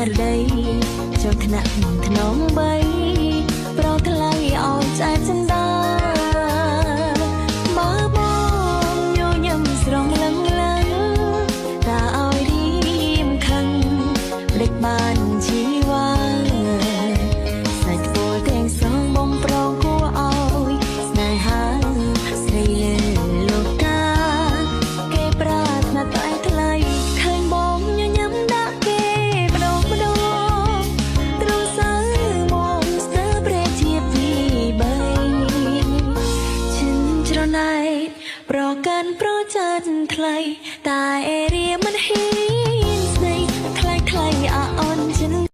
រដីចូលថ្នាក់ធ្នងបីប្រោថ្លៃឲ្យស្អាតចិនដាបើបងញញឹមស្រងលឹងលឹងតាឲ្យរៀមខឹងភ្លេចបានជីវ៉ាសាច់ពោលទាំងសងបំប្រងគួរឲ្យស្នេហាស្រីលើលោកតាគេប្រាថ្នាតែថ្លៃឃើញបងញញឹមដាក់គេម្ដងម្ដងទ្រូសើមកស្ទើរប្រេជាទីបីឈិនច្រណែកប្រកាន់ប្រច័នថ្លៃ